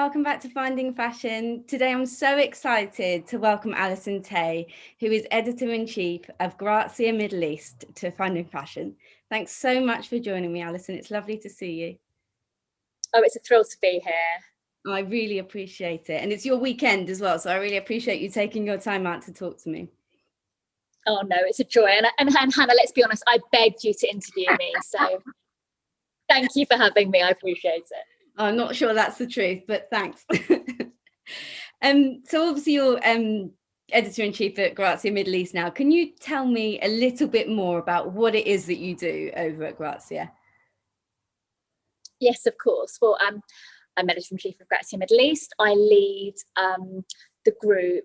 welcome back to Finding Fashion. Today I'm so excited to welcome Alison, who is Editor-in-Chief of Grazia Middle East, to Finding Fashion. Thanks so much for joining me, Alison. It's lovely to see you. Oh, it's a thrill to be here. I really appreciate it. And it's your weekend as well, so I really appreciate you taking your time out to talk to me. Oh no, it's a joy. And Hannah, let's be honest, I begged you to interview me, so thank you for having me. I appreciate it. I'm not sure that's the truth, but thanks. So obviously you're Editor-in-Chief at Grazia Middle East now. Can you tell me a little bit more about what it is that you do over at Grazia? Yes, of course. Well, I'm Editor-in-Chief of Grazia Middle East. I lead the group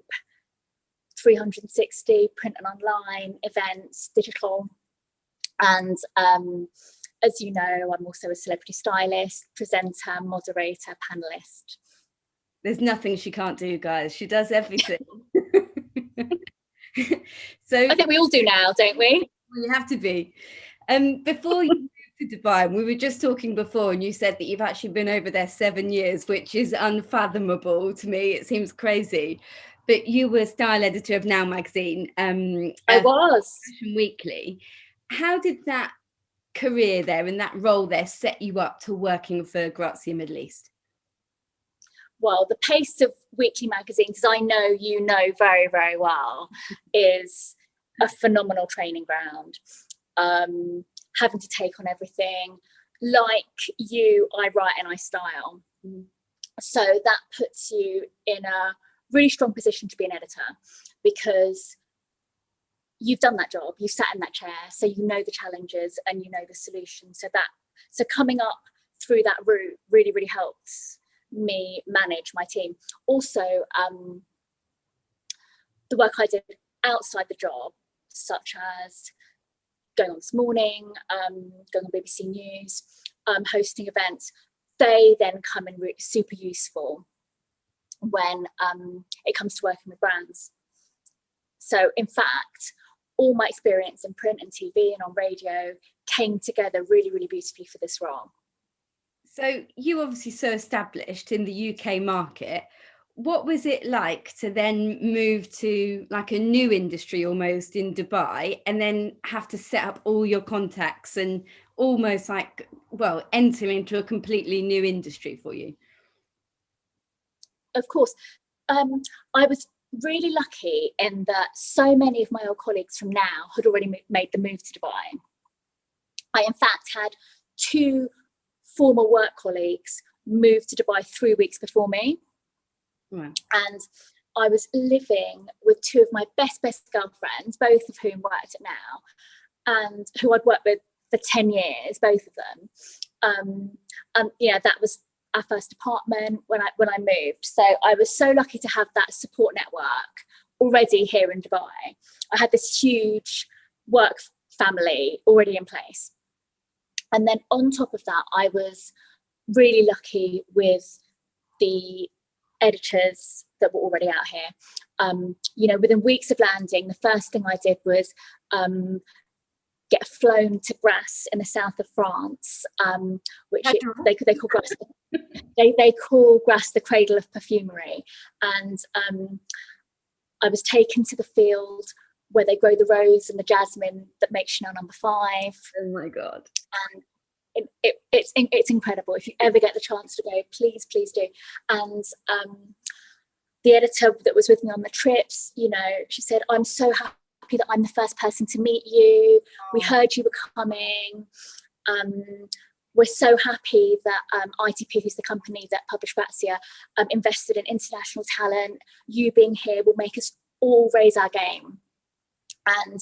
360 print and online events, digital, and as you know, I'm also a celebrity stylist, presenter, moderator, panelist. There's nothing she can't do, guys. She does everything. So I think we all do now, don't we? Well, you have to be. Before you moved to Dubai, we were just talking before, and you said that you've actually been over there 7 years, which is unfathomable to me. It seems crazy. But you were style editor of Now magazine. I was. Fashion Weekly. How did that career there and that role there set you up to working for Grazia Middle East? Well, the pace of weekly magazines, as I know you know very, very well, is a phenomenal training ground. Having to take on everything. Like you, I write and I style. So that puts you in a really strong position to be an editor, because you've done that job, you've sat in that chair, so you know the challenges and you know the solutions. So coming up through that route really, really helps me manage my team. Also, the work I did outside the job, such as going on This Morning, going on BBC News, hosting events, they then come in super useful when it comes to working with brands. So in fact, all my experience in print and TV and on radio came together really, really beautifully for this role. So you obviously so established in the UK market. What was it like to then move to like a new industry almost in Dubai, and then have to set up all your contacts and almost like, well, enter into a completely new industry for you? Of course. I was really lucky in that so many of my old colleagues from Now had already made the move to Dubai. I, in fact, had 2 former work colleagues move to Dubai 3 weeks before me. Wow. And I was living with 2 of my best girlfriends, both of whom worked at Now, and who I'd worked with for 10 years, both of them. That was our first apartment when I moved. So I was so lucky to have that support network already here in Dubai. I had this huge work family already in place. And then on top of that, I was really lucky with the editors that were already out here. Within weeks of landing, the first thing I did was get flown to Grasse in the south of France, which they call Grasse. They call Grasse the cradle of perfumery, and I was taken to the field where they grow the rose and the jasmine that makes Chanel No. 5. Oh my God! And it's incredible. If you ever get the chance to go, please do. And the editor that was with me on the trips, she said, "I'm so happy that I'm the first person to meet you. We heard you were coming. We're so happy that ITP, who's the company that published Grazia, invested in international talent. You being here will make us all raise our game." And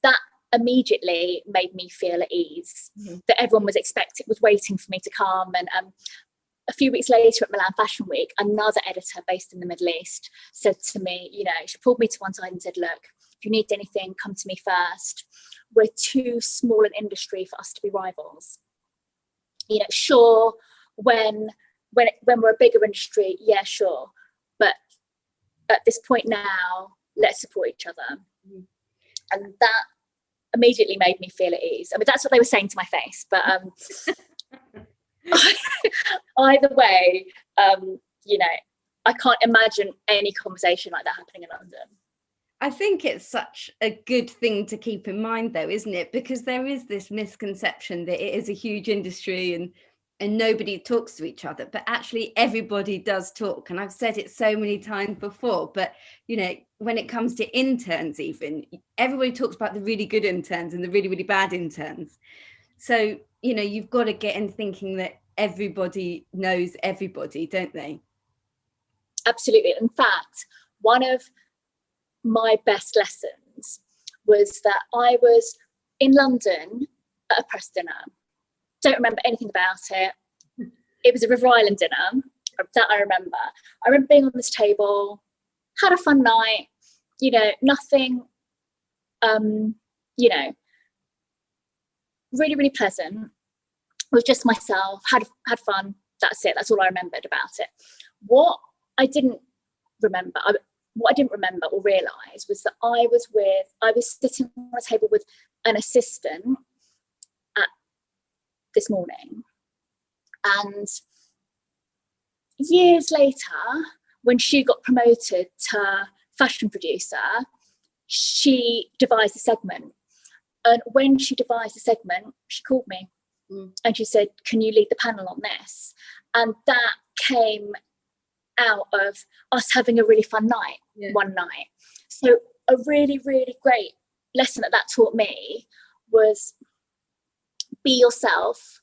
that immediately made me feel at ease, that everyone was waiting for me to come. And a few weeks later at Milan Fashion Week, another editor based in the Middle East said to me, she pulled me to one side and said, "Look, if you need anything, come to me first. We're too small an industry for us to be rivals. Sure, when we're a bigger industry, yeah, sure. But at this point now, let's support each other." And that immediately made me feel at ease. I mean, that's what they were saying to my face, but either way, you know, I can't imagine any conversation like that happening in London. I think it's such a good thing to keep in mind, though, isn't it? Because there is this misconception that it is a huge industry and nobody talks to each other, but actually everybody does talk. And I've said it so many times before, but you know, when it comes to interns, even everybody talks about the really good interns and the really, really bad interns. So, you know, you've got to get in thinking that everybody knows everybody, don't they? Absolutely. In fact, one of my best lessons was that I was in London at a press dinner. Don't remember anything about it. It was a River Island dinner, that I remember. I remember being on this table, had a fun night, you know, nothing, you know, really, really pleasant. It was just myself, had fun. That's it. That's all I remembered about it. What I didn't remember or realise was that I was sitting on a table with an assistant this morning. And years later, when she got promoted to fashion producer, she devised a segment. And when she devised the segment, she called me and she said, "Can you lead the panel on this?" And that came out of us having a really fun night one night. So a really, really great lesson that taught me was be yourself,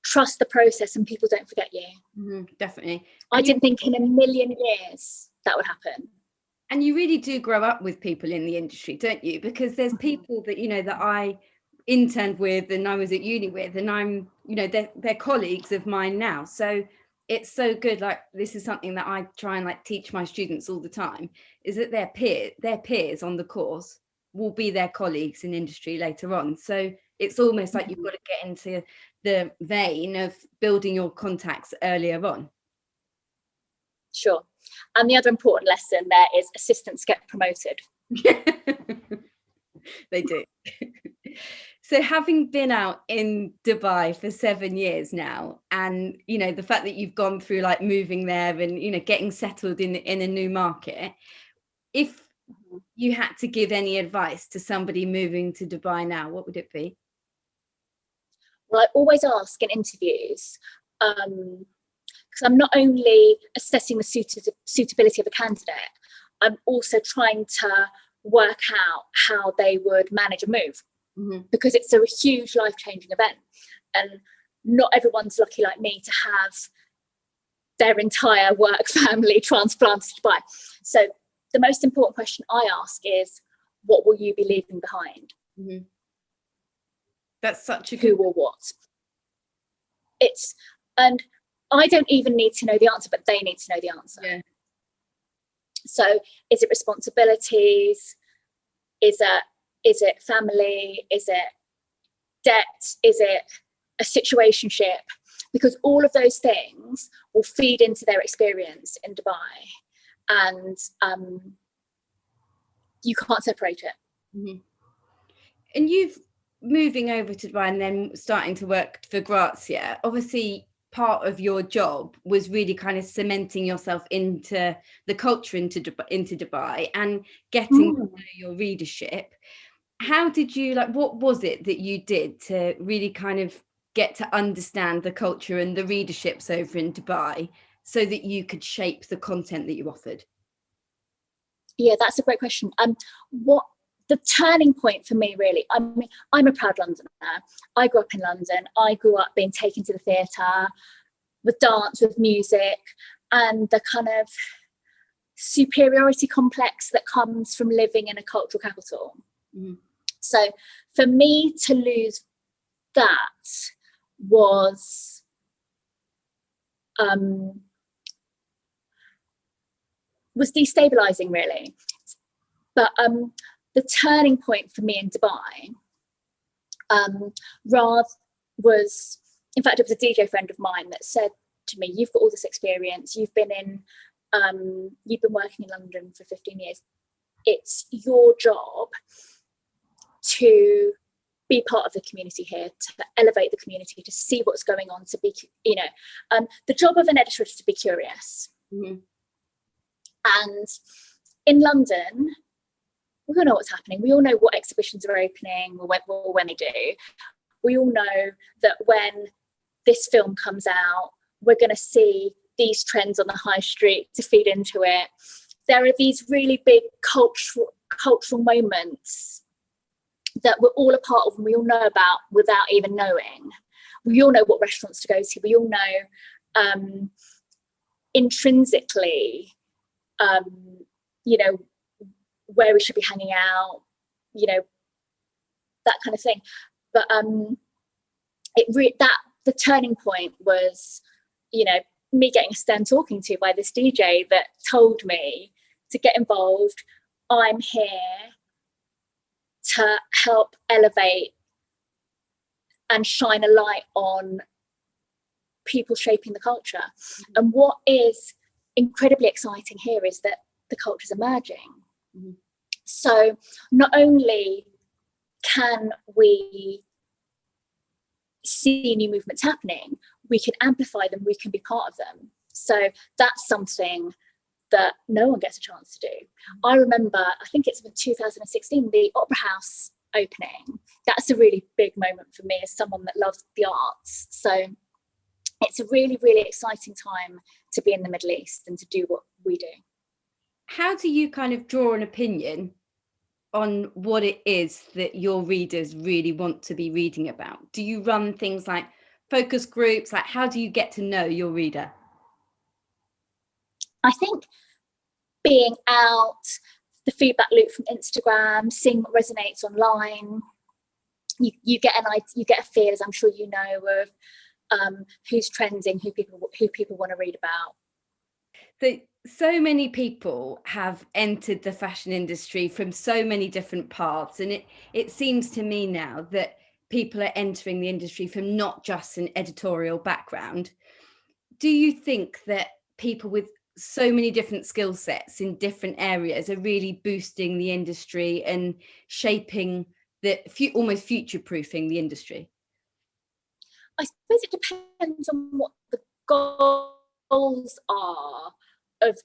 trust the process, and people don't forget you. Definitely. I didn't think in a million years that would happen. And you really do grow up with people in the industry, don't you? Because there's people that, you know, that I interned with and I was at uni with, and I'm, you know, they're colleagues of mine now. So it's so good. Like, this is something that I try and like teach my students all the time, is that their peers on the course will be their colleagues in industry later on. So it's almost like you've got to get into the vein of building your contacts earlier on. Sure. And the other important lesson there is assistants get promoted. They do. So having been out in Dubai for 7 years now, and you know, the fact that you've gone through like moving there and, you know, getting settled in a new market, if you had to give any advice to somebody moving to Dubai now, what would it be? Well, I always ask in interviews, because I'm not only assessing the suitability of a candidate, I'm also trying to work out how they would manage a move, because it's a huge life-changing event, and not everyone's lucky like me to have their entire work family transplanted to Dubai. So the most important question I ask is, what will you be leaving behind? That's such a good... Who or what? And I don't even need to know the answer, but they need to know the answer. Yeah. So is it responsibilities? Is it family? Is it debt? Is it a situationship? Because all of those things will feed into their experience in Dubai, and you can't separate it. And you've moving over to Dubai and then starting to work for Grazia, obviously part of your job was really kind of cementing yourself into the culture into Dubai and getting to know your readership. How did you, like, what was it that you did to really kind of get to understand the culture and the readerships over in Dubai so that you could shape the content that you offered? Yeah, that's a great question. What the turning point for me, really, I mean, I'm a proud Londoner. I grew up in London. I grew up being taken to the theatre, with dance, with music, and the kind of superiority complex that comes from living in a cultural capital. So for me to lose that was destabilizing, really. But the turning point for me in Dubai was, in fact, it was a DJ friend of mine that said to me, "You've got all this experience. You've been working in London for 15 years. It's your job to be part of the community here, to elevate the community, to see what's going on, to be, the job of an editor is to be curious. Mm-hmm. And in London, we all know what's happening. We all know what exhibitions are opening or when they do. We all know that when this film comes out, we're going to see these trends on the high street to feed into it. There are these really big cultural moments that we're all a part of and we all know about without even knowing. We all know what restaurants to go to. We all know intrinsically, you know, where we should be hanging out, you know, that kind of thing. But the turning point was, you know, me getting a stern talking to by this DJ that told me to get involved. I'm here to help elevate and shine a light on people shaping the culture. Mm-hmm. And what is incredibly exciting here is that the culture is emerging. Mm-hmm. So not only can we see new movements happening, we can amplify them, we can be part of them. So that's something that no one gets a chance to do. I remember, I think it's in 2016, the Opera House opening. That's a really big moment for me as someone that loves the arts. So it's a really, really exciting time to be in the Middle East and to do what we do. How do you kind of draw an opinion on what it is that your readers really want to be reading about? Do you run things like focus groups? Like, how do you get to know your reader? I think being out, the feedback loop from Instagram, seeing what resonates online, you get a feel, as I'm sure you know, of who's trending, who people want to read about. So many people have entered the fashion industry from so many different paths, and it seems to me now that people are entering the industry from not just an editorial background. Do you think that people with so many different skill sets in different areas are really boosting the industry and shaping almost future-proofing the industry? I suppose it depends on what the goals are of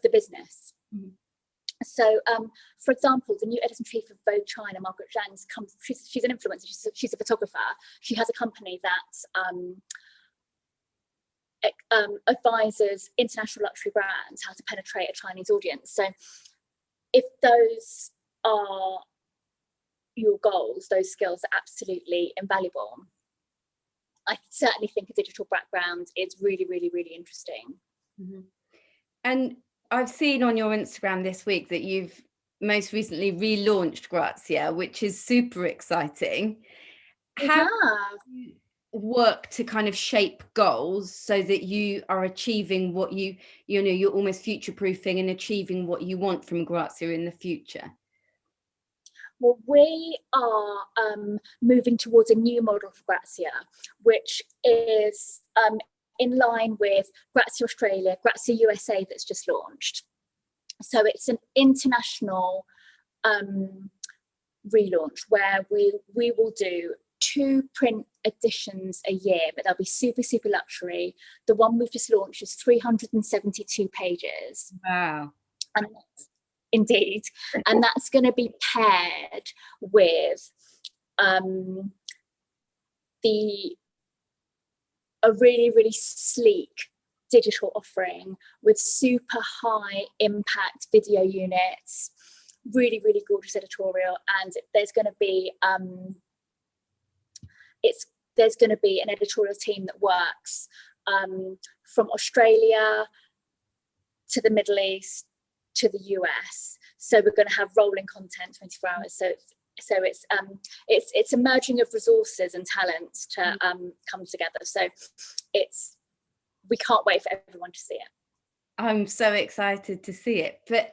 the business. Mm-hmm. So, for example, the new editor-in-chief of Vogue China, Margaret Zhang's she's an influencer, she's a photographer. She has a company that advises international luxury brands how to penetrate a Chinese audience. So if those are your goals, those skills are absolutely invaluable. I certainly think a digital background is really, really, really interesting. Mm-hmm. And I've seen on your Instagram this week that you've most recently relaunched Grazia, which is super exciting. How do you work to kind of shape goals so that you are achieving what you're almost future-proofing and achieving what you want from Grazia in the future? Well, we are moving towards a new model for Grazia, which is in line with Grazia Australia, Grazia USA that's just launched. So it's an international relaunch where we will do 2 print editions a year, but they'll be super, super luxury. The one we've just launched is 372 pages. Wow. And indeed, and that's going to be paired with a really, really sleek digital offering with super high impact video units, really, really gorgeous editorial, and there's going to be an editorial team that works from Australia to the Middle East to the US. So we're going to have rolling content 24 hours. So it's a merging of resources and talents to come together. So we can't wait for everyone to see it. I'm so excited to see it. But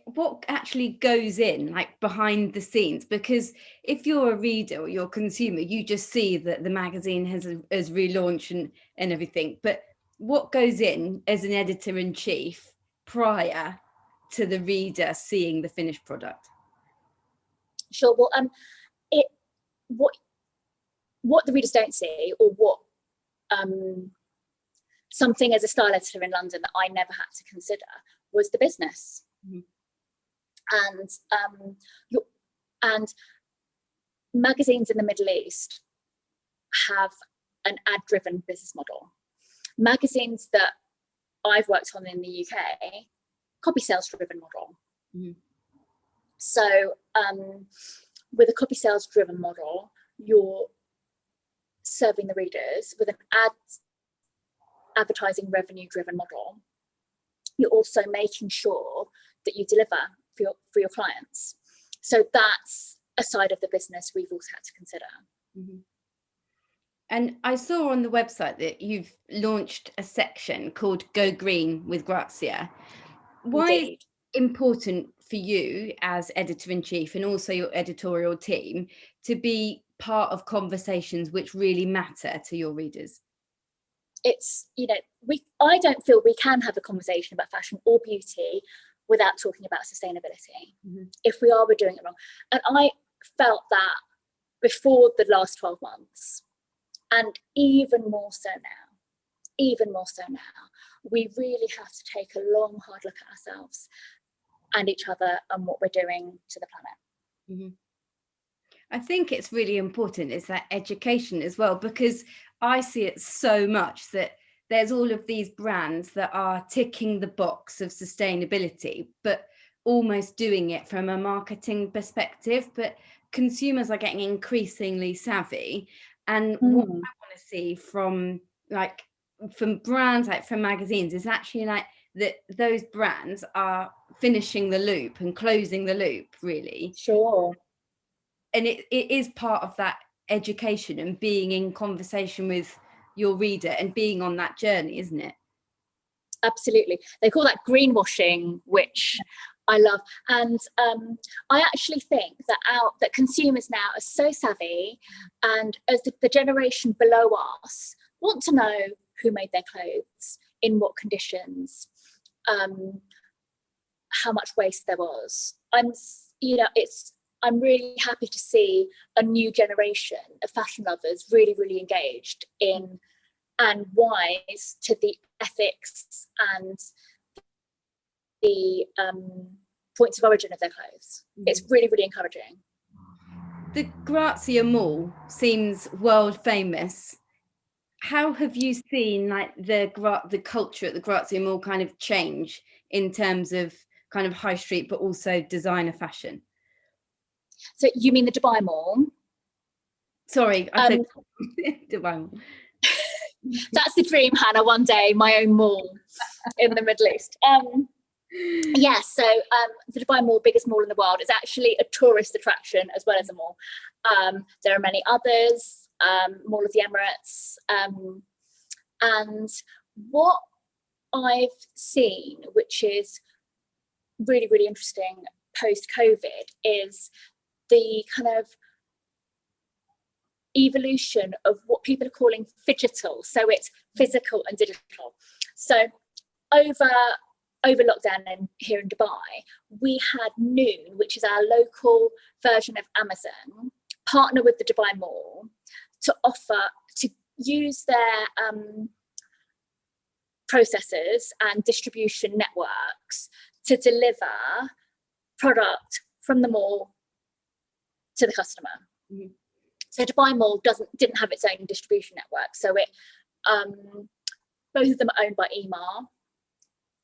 what actually goes in, like, behind the scenes? Because if you're a reader or you're a consumer, you just see that the magazine has relaunched and everything. But what goes in as an editor-in-chief prior to the reader seeing the finished product? Sure. Well, what the readers don't see, or what something as a style editor in London that I never had to consider was the business. Mm-hmm. And magazines in the Middle East have an ad-driven business model. Magazines that I've worked on in the UK, copy sales driven model. Mm-hmm. So with a copy sales driven model, you're serving the readers. With an advertising revenue driven model, you're also making sure that you deliver for your clients. So that's a side of the business we've also had to consider. Mm-hmm. And I saw on the website that you've launched a section called Go Green with Grazia. Why is it important for you as editor-in-chief and also your editorial team to be part of conversations which really matter to your readers? It's, I don't feel we can have a conversation about fashion or beauty without talking about sustainability. Mm-hmm. If we are, we're doing it wrong. And I felt that before the last 12 months, and even more so now, we really have to take a long, hard look at ourselves and each other and what we're doing to the planet. Mm-hmm. I think it's really important is that education as well, because I see it so much that there's all of these brands that are ticking the box of sustainability, but almost doing it from a marketing perspective. But consumers are getting increasingly savvy. And what I want to see from brands, like from magazines, is actually like that those brands are finishing the loop and closing the loop, really. Sure. And it is part of that education and being in conversation with your reader and being on that journey, isn't it? Absolutely. They call that greenwashing, which I love. And I actually think that consumers now are so savvy, and as the generation below us want to know who made their clothes, in what conditions, how much waste there was. I'm really happy to see a new generation of fashion lovers really, really engaged in and wise to the ethics and the points of origin of their clothes. It's really, really encouraging. The Grazia Mall seems world famous. How have you seen the culture at the Grazia Mall kind of change in terms of kind of high street, but also designer fashion? So you mean the Dubai Mall? Sorry, I said Dubai Mall. That's the dream, Hannah, one day, my own mall in the Middle East. So the Dubai Mall, biggest mall in the world, is actually a tourist attraction as well as a mall. There are many others, Mall of the Emirates. And what I've seen, which is really, really interesting post-COVID, is the kind of evolution of what people are calling phygital. So it's physical and digital. So over lockdown here in Dubai, we had Noon, which is our local version of Amazon, partner with the Dubai Mall to use their processors and distribution networks to deliver product from the mall to the customer. Mm-hmm. So Dubai Mall didn't have its own distribution network. So it both of them are owned by Emaar,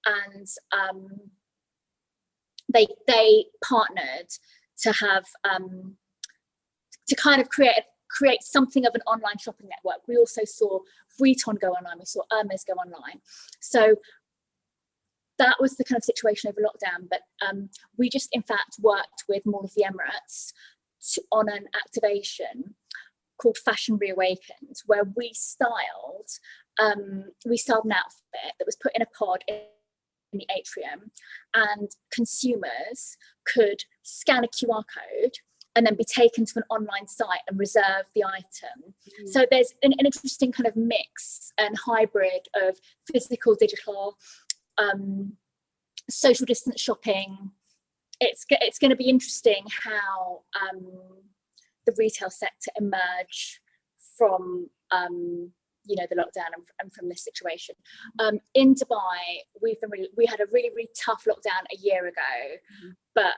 and they partnered to have to kind of create something of an online shopping network. We also saw Vuitton go online. We saw Hermes go online. So that was the kind of situation over lockdown. But we just, in fact, worked with Mall of the Emirates on an activation called Fashion Reawakened, where we styled an outfit that was put in a pod in the atrium, and consumers could scan a QR code and then be taken to an online site and reserve the item. Mm. So there's an interesting kind of mix and hybrid of physical, digital, social distance shopping. It's going to be interesting how the retail sector emerge from the lockdown and from this situation. In Dubai, we had a really, really tough lockdown a year ago, but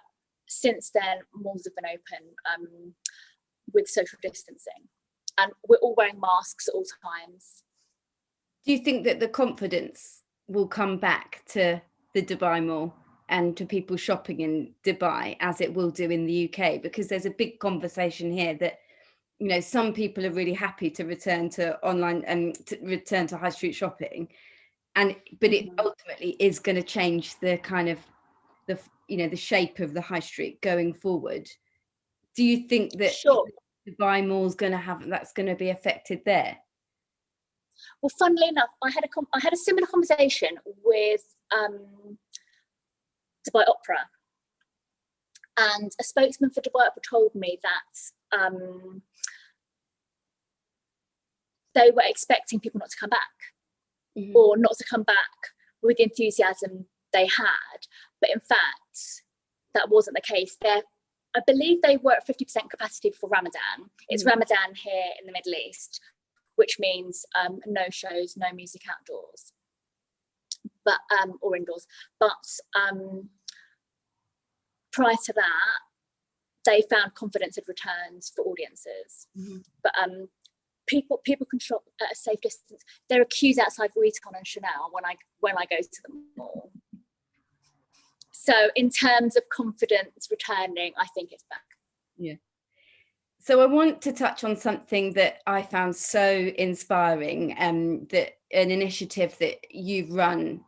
since then malls have been open with social distancing, and we're all wearing masks at all times. Do you think that the confidence will come back to the Dubai Mall and to people shopping in Dubai as it will do in the UK? Because there's a big conversation here that, some people are really happy to return to online and to return to high street shopping, but it ultimately is going to change the kind of the shape of the high street going forward. Do you think that Dubai Mall's that's going to be affected there? Well, funnily enough, I had a similar conversation with Dubai Opera, and a spokesman for Dubai Opera told me that they were expecting people not to come back, or not to come back with the enthusiasm they had, but in fact that wasn't the case. I believe they were at 50% capacity before Ramadan. It's Ramadan here in the Middle East, which means no shows, no music outdoors, but or indoors. But prior to that, they found confidence had returned for audiences. But people can shop at a safe distance. There are queues outside Vuitton and Chanel when I go to the mall. So in terms of confidence returning, I think it's back. Yeah. So I want to touch on something that I found so inspiring, that an initiative that you've run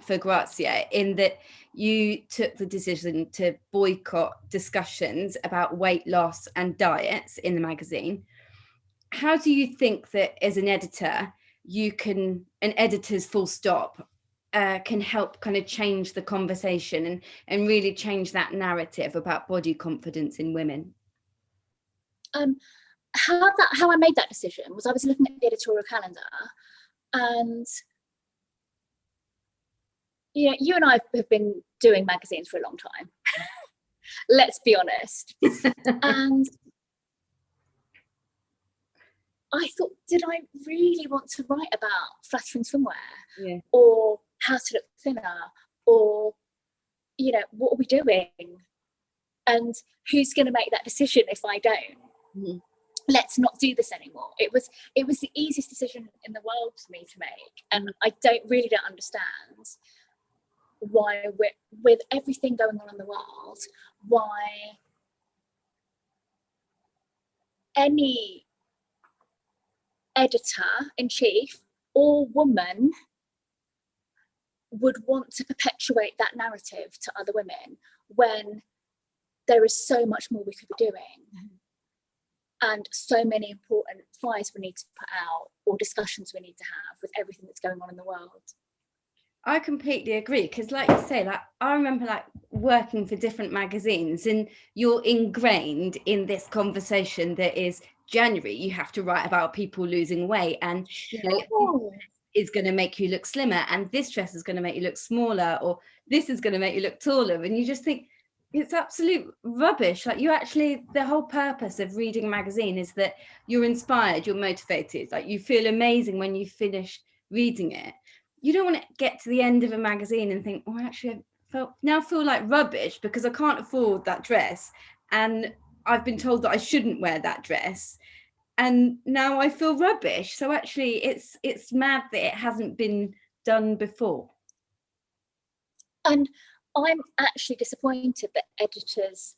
for Grazia, in that you took the decision to boycott discussions about weight loss and diets in the magazine. How do you think that as an editor, an editor's full stop can help kind of change the conversation and really change that narrative about body confidence in women? How I made that decision was I was looking at the editorial calendar, and you and I have been doing magazines for a long time. Let's be honest. And I thought, did I really want to write about flattering swimwear, or how to look thinner, or what are we doing, and who's going to make that decision if I don't? Let's not do this anymore. It was the easiest decision in the world for me to make, and I really don't understand why, with everything going on in the world, why any editor-in-chief or woman would want to perpetuate that narrative to other women when there is so much more we could be doing, and so many important fires we need to put out, or discussions we need to have with everything that's going on in the world. I completely agree, because like you say, I remember working for different magazines, and you're ingrained in this conversation that is January, you have to write about people losing weight, and is going to make you look slimmer, and this dress is going to make you look smaller, or this is going to make you look taller, and you just think it's absolute rubbish. The whole purpose of reading a magazine is that you're inspired, you're motivated, you feel amazing when you finish reading it. You don't want to get to the end of a magazine and think, actually I feel like rubbish because I can't afford that dress, and I've been told that I shouldn't wear that dress, and now I feel rubbish. So actually it's mad that it hasn't been done before. And I'm actually disappointed that editors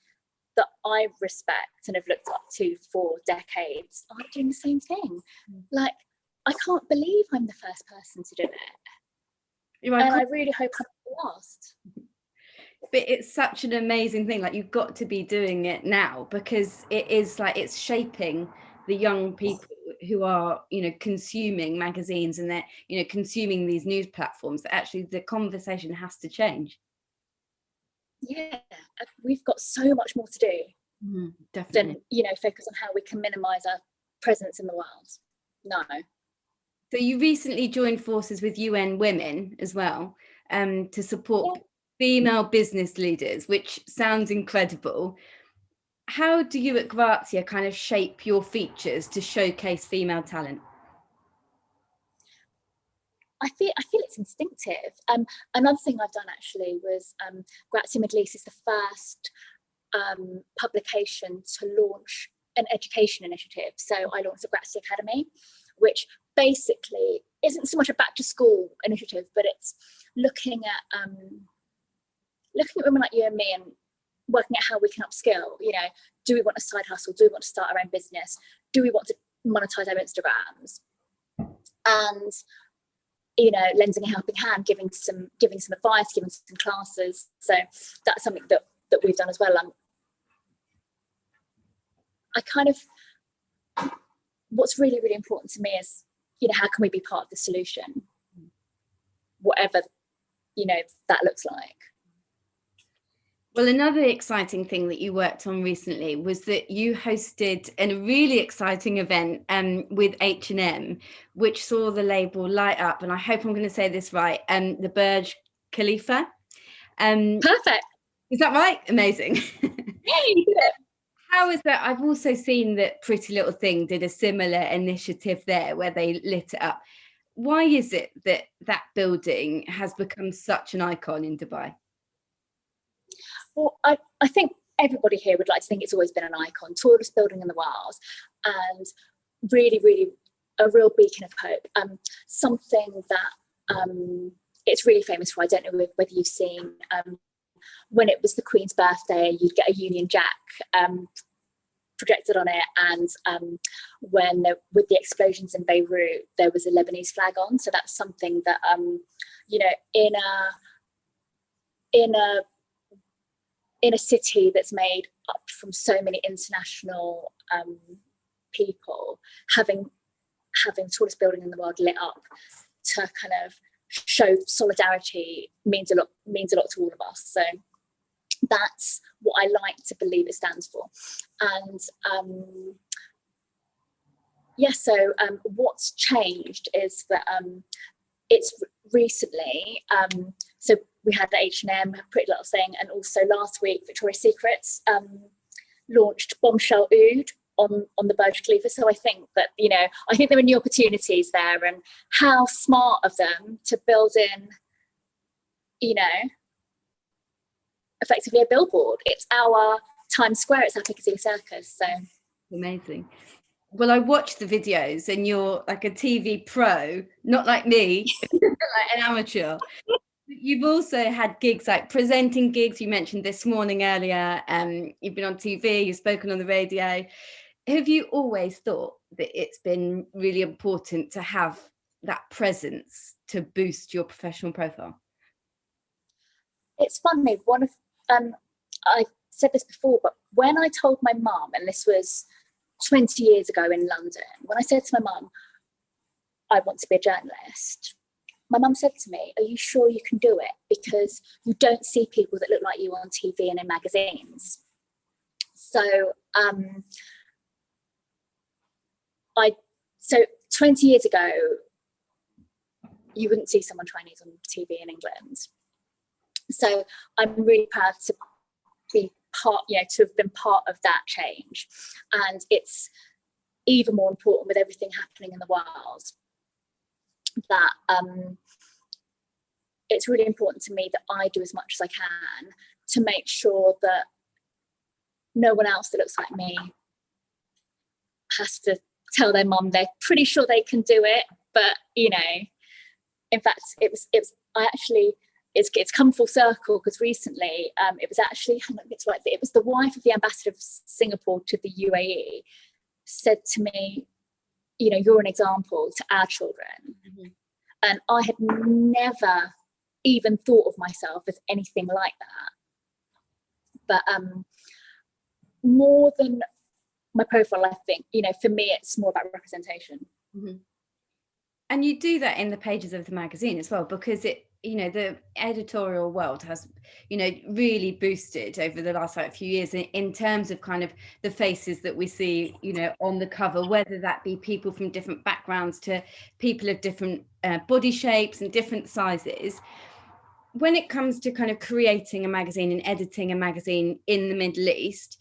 that I respect and have looked up to for decades aren't doing the same thing. I can't believe I'm the first person to do it. And I really hope I'm the last. But it's such an amazing thing. You've got to be doing it now, because it is it's shaping the young people who are, consuming magazines, and they're, consuming these news platforms, that actually the conversation has to change. Yeah, we've got so much more to do definitely. Than, focus on how we can minimize our presence in the world. No. So you recently joined forces with UN Women as well, to support female business leaders, which sounds incredible. How do you at Grazia kind of shape your features to showcase female talent? I feel it's instinctive. Another thing I've done actually was Grazia Middle East is the first publication to launch an education initiative. So I launched the Grazia Academy, which basically isn't so much a back to school initiative, but it's looking at women like you and me and working out how we can upskill. You know, do we want a side hustle? Do we want to start our own business? Do we want to monetize our Instagrams? And, you know, lending a helping hand, giving some advice, giving some classes. So that's something that we've done as well. What's really, really important to me is, you know, how can we be part of the solution, whatever, you know, that looks like. Well, another exciting thing that you worked on recently was that you hosted a really exciting event with H&M, which saw the label light up, and I hope I'm going to say this right, the Burj Khalifa. Perfect. Is that right? Amazing. Yeah, you did it. How is that? I've also seen that Pretty Little Thing did a similar initiative there where they lit it up. Why is it that that building has become such an icon in Dubai? Well, I think everybody here would like to think it's always been an icon, tallest building in the world, and really, really a real beacon of hope. Something that it's really famous for. I don't know whether you've seen, when it was the Queen's birthday, you'd get a Union Jack projected on it, and when with the explosions in Beirut, there was a Lebanese flag on. So that's something that you know, in a city that's made up from so many international people, having the tallest building in the world lit up to kind of show solidarity means a lot to all of us. So that's what I like to believe it stands for. And so what's changed is that it's recently, so we had the H&M, Pretty Little Thing, and also last week Victoria's Secrets launched Bombshell Oud on the Burj Khalifa. So I think that, you know, I think there are new opportunities there, and how smart of them to build in, you know, effectively a billboard. It's our Times Square, it's our Piccadilly Circus. So amazing. Well, I watched the videos and you're like a TV pro, not like me, like an amateur. You've also had gigs, like presenting gigs. You mentioned this morning earlier, you've been on TV, you've spoken on the radio. Have you always thought that it's been really important to have that presence to boost your professional profile? It's funny, I said this before, but when I told my mum, and this was 20 years ago in London, when I said to my mum, I want to be a journalist, my mum said to me, are you sure you can do it? Because you don't see people that look like you on TV and in magazines. So, so 20 years ago, you wouldn't see someone Chinese on TV in England. So I'm really proud to be part, you know, to have been part of that change. And it's even more important with everything happening in the world that it's really important to me that I do as much as I can to make sure that no one else that looks like me has to tell their mum they're pretty sure they can do it. But, you know, in fact, it's come full circle, because recently it was actually, it was the wife of the ambassador of Singapore to the UAE said to me, you know, you're an example to our children. Mm-hmm. And I had never even thought of myself as anything like that. But more than my profile, I think, you know, for me, it's more about representation. Mm-hmm. And you do that in the pages of the magazine as well, because it, you know, the editorial world has, you know, really boosted over the last few years in terms of kind of the faces that we see, you know, on the cover, whether that be people from different backgrounds to people of different body shapes and different sizes. When it comes to kind of creating a magazine and editing a magazine in the Middle East,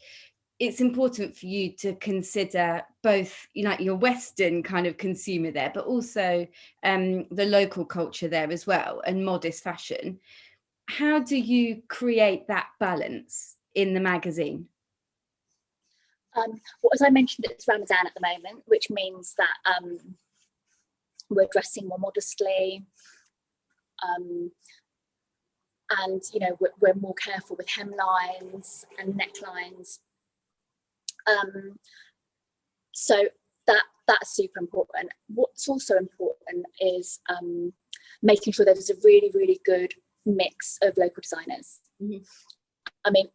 it's important for you to consider both, you know, your Western kind of consumer there, but also the local culture there as well, and modest fashion. How do you create that balance in the magazine? Well, as I mentioned, it's Ramadan at the moment, which means that we're dressing more modestly, and you know, we're more careful with hemlines and necklines. So that's super important. What's also important is making sure that there's a really, really good mix of local designers. Mm-hmm. I mean,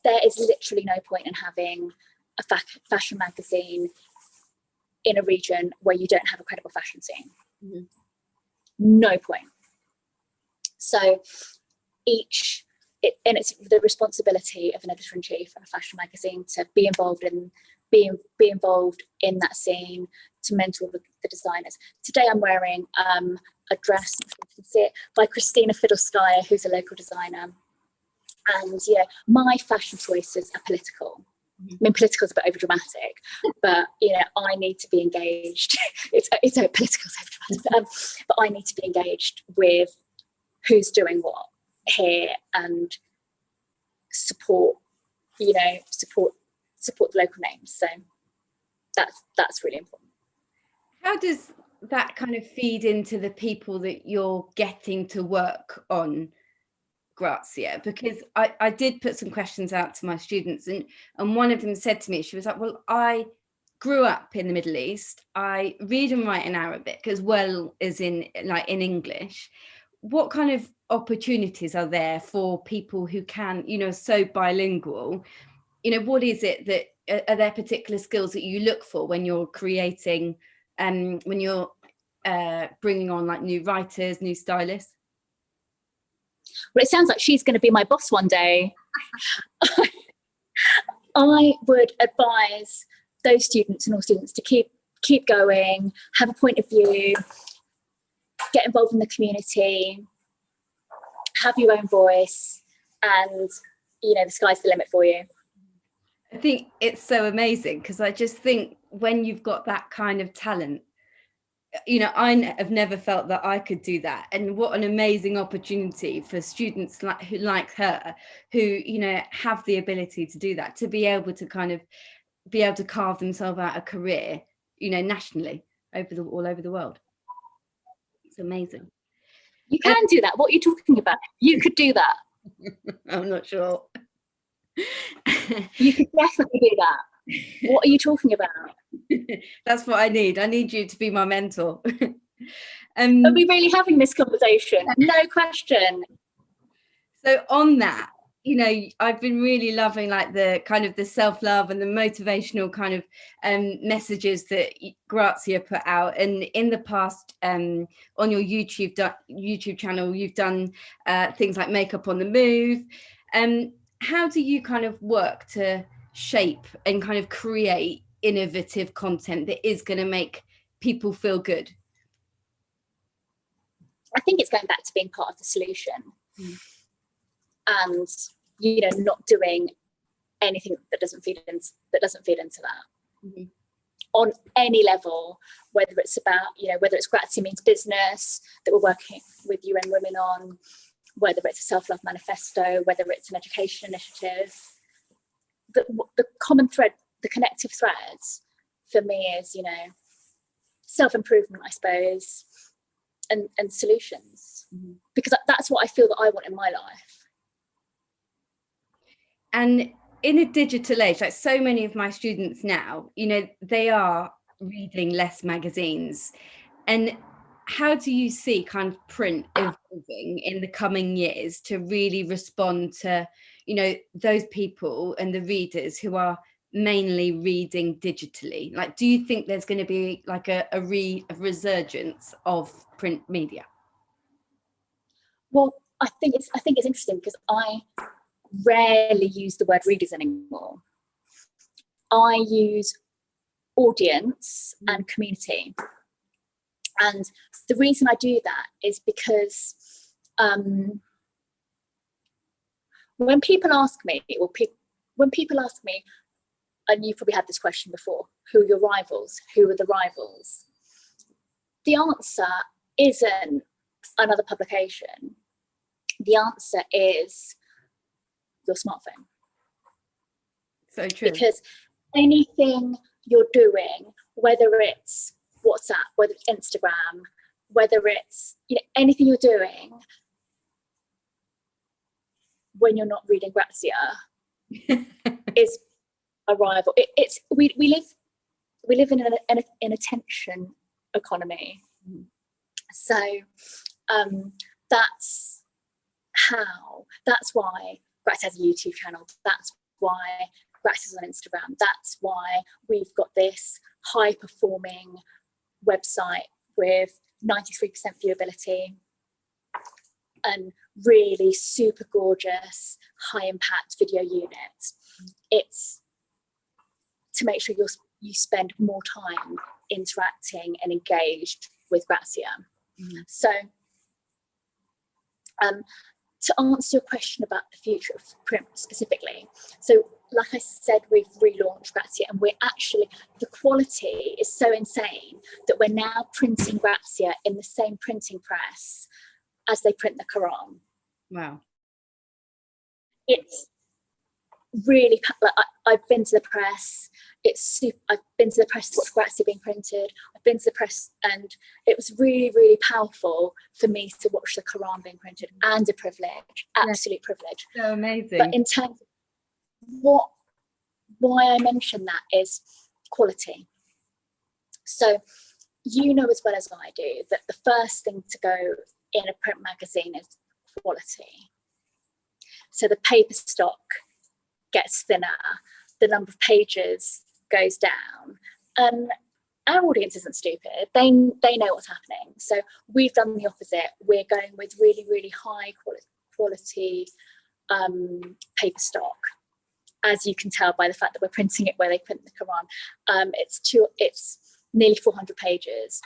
there is literally no point in having a fashion magazine in a region where you don't have a credible fashion scene. Mm-hmm. No point. So it's the responsibility of an editor-in-chief of a fashion magazine to be involved in that scene, to mentor the designers. Today I'm wearing a dress, you can see it, by Christina Fiddleskaya, who's a local designer. And yeah, my fashion choices are political. I mean, political is a bit overdramatic, but you know, I need to be engaged. it's a political overdramatic, but I need to be engaged with who's doing what here and support the local names. So that's really important. How does that kind of feed into the people that you're getting to work on Grazia? Because I did put some questions out to my students, and one of them said to me, she was like, well, I grew up in the Middle East, I read and write in Arabic as well as in English. What kind of opportunities are there for people who can, you know, so bilingual? You know, what is it that are there particular skills that you look for when you're creating, when you're bringing on like new writers, new stylists? Well, it sounds like she's going to be my boss one day. I would advise those students and all students to keep going, have a point of view, get involved in the community, have your own voice, and you know, the sky's the limit for you. I think it's so amazing, because I just think when you've got that kind of talent, you know, I have never felt that I could do that. And what an amazing opportunity for students like her, who, you know, have the ability to do that, to be able to carve themselves out a career, you know, nationally, all over the world. It's amazing. You can do that. What are you talking about? You could do that. I'm not sure. You could definitely do that. What are you talking about? That's what I need. I need you to be my mentor. Are we really having this conversation? No question. So on that, you know, I've been really loving like the kind of the self-love and the motivational kind of messages that Grazia put out. And in the past, on your YouTube channel, you've done things like Makeup on the Move. How do you kind of work to shape and kind of create innovative content that is going to make people feel good? I think it's going back to being part of the solution. And you know, not doing anything that doesn't feed into that. Mm-hmm. On any level, whether it's about, you know, whether it's Grazia Means Business that we're working with UN Women on, whether it's a self-love manifesto, whether it's an education initiative, the common thread, the connective threads for me is, you know, self-improvement, I suppose, and solutions. Mm-hmm. Because that's what I feel that I want in my life. And in a digital age, like so many of my students now, you know, they are reading less magazines. And how do you see kind of print evolving in the coming years to really respond to, you know, those people and the readers who are mainly reading digitally? Like, do you think there's going to be like a resurgence of print media? Well, I think it's interesting because I rarely use the word readers anymore. I use audience and community. And the reason I do that is because when people ask me, or when people ask me, and you've probably had this question before, who are your rivals? Who are the rivals? The answer isn't another publication. The answer is your smartphone. So true. Because anything you're doing, whether it's WhatsApp, whether it's Instagram, whether it's, you know, anything you're doing when you're not reading Grazia is a rival. We live in an attention economy. So that's why Grazia has a YouTube channel. That's why Grazia's on Instagram. That's why we've got this high performing website with 93% viewability and really super gorgeous high impact video units. It's to make sure you spend more time interacting and engaged with Grazia. So to answer your question about the future of print specifically, so like I said, we've relaunched Grazia, and we're actually, the quality is so insane that we're now printing Grazia in the same printing press as they print the Quran. Wow. It's really, like, I've been to the press. I've been to the press to watch Grazia being printed. I've been to the press, and it was really, really powerful for me to watch the Quran being printed, and a privilege, absolute privilege. So amazing. But in terms of why I mention that is quality. So you know as well as I do that the first thing to go in a print magazine is quality. So the paper stock gets thinner, the number of pages goes down, and our audience isn't stupid. They know what's happening. So we've done the opposite. We're going with really, really high quality paper stock, as you can tell by the fact that we're printing it where they print the Quran. It's nearly 400 pages.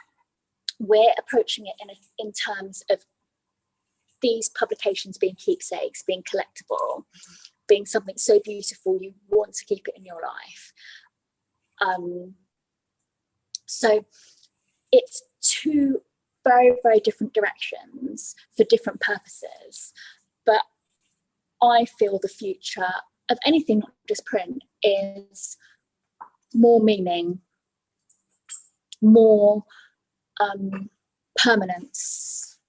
We're approaching it in terms of these publications being keepsakes, being collectible, being something so beautiful you want to keep it in your life. So it's two very, very different directions for different purposes. But I feel the future of anything, not just print, is more meaning, more permanence,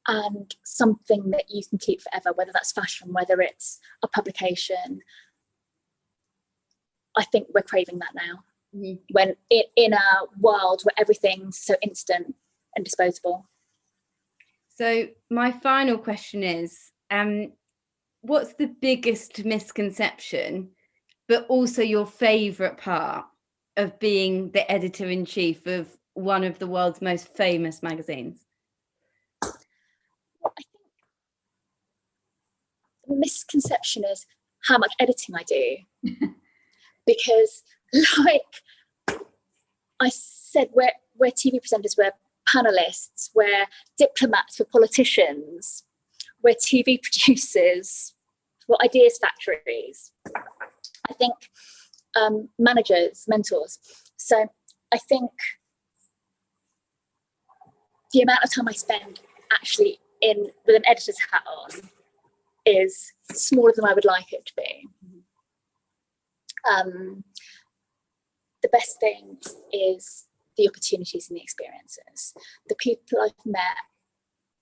and something that you can keep forever, whether that's fashion, whether it's a publication. I think we're craving that now. When in a world where everything's so instant and disposable. So my final question is, what's the biggest misconception, but also your favourite part of being the editor-in-chief of one of the world's most famous magazines? Well, I think the misconception is how much editing I do. Because, like I said, we're TV presenters, we're panelists, we're diplomats, we're politicians, we're TV producers, we're ideas factories. I think managers, mentors. So I think the amount of time I spend actually with an editor's hat on is smaller than I would like it to be. The best thing is the opportunities and the experiences. The people I've met,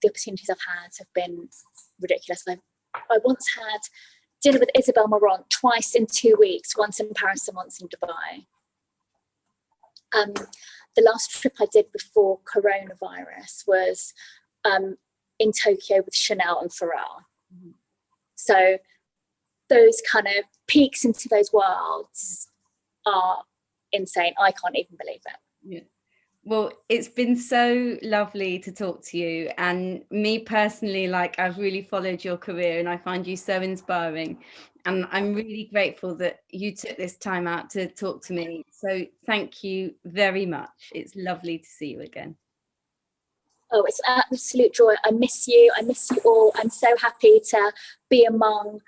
the opportunities I've had have been ridiculous. I once had dinner with Isabel Marant twice in 2 weeks, once in Paris and once in Dubai. The last trip I did before coronavirus was in Tokyo with Chanel and Pharrell. So those kind of peeks into those worlds are insane. I can't even believe it. Yeah. Well, it's been so lovely to talk to you, and me personally, like, I've really followed your career and I find you so inspiring, and I'm really grateful that you took this time out to talk to me. So thank you very much. It's lovely to see you again. Oh, it's an absolute joy. I miss you. I miss you all. I'm so happy to be among,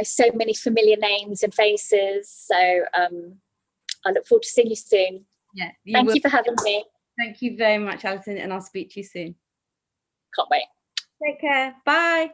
so many familiar names and faces. So I look forward to seeing you soon. Yeah. Thank you for having me. Thank you very much, Alison, and I'll speak to you soon. Can't wait. Take care. Bye.